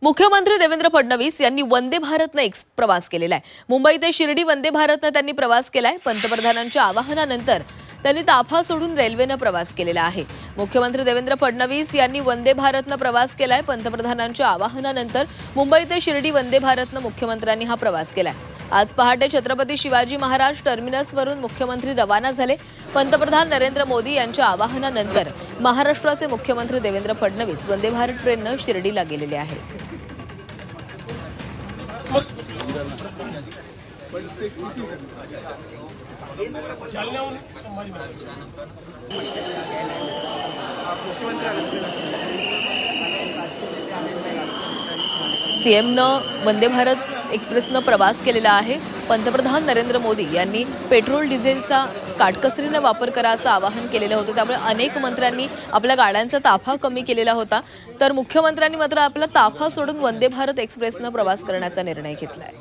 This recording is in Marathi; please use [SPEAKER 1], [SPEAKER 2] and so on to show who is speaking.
[SPEAKER 1] मुख्यमंत्री देवेंद्र फडणवीस यांनी वंदे भारतने प्रवास केलेला आहे। मुंबई ते शिर्डी वंदे भारतने त्यांनी प्रवास केलाय। पंतप्रधानांच्या आवाहनानंतर त्यांनी ताफा सोडून रेल्वेने प्रवास केलेला आहे। मुख्यमंत्री देवेंद्र फडणवीस यांनी वंदे भारतने प्रवास केलाय। पंतप्रधानांच्या आवाहनानंतर मुंबई ते शिर्डी वंदे भारतने मुख्यमंत्र्यांनी हा प्रवास केलाय। आज पहाटे छत्रपती शिवाजी महाराज टर्मिनसवरून मुख्यमंत्री रवाना झाले। पंतप्रधान नरेंद्र मोदी यांच्या आवाहनानंतर महाराष्ट्राचे मुख्यमंत्री देवेंद्र फडणवीस वंदे भारत ट्रेनने शिर्डीला गेलेले आहेत। सीएमनं वंदे भारत एक्सप्रेसनं प्रवास केलेला आहे। पंतप्रधान नरेंद्र मोदी यांनी पेट्रोल डिझेलचा काटकसरीने वापर करा असं आवाहन केलेलं होतं। त्यामुळे अनेक मंत्र्यांनी आपल्या गाड्यांचा ताफा कमी केलेला होता, तर मुख्यमंत्र्यांनी मात्र आपला ताफा सोडून वंदे भारत एक्सप्रेसनं प्रवास करण्याचा निर्णय घेतलाय।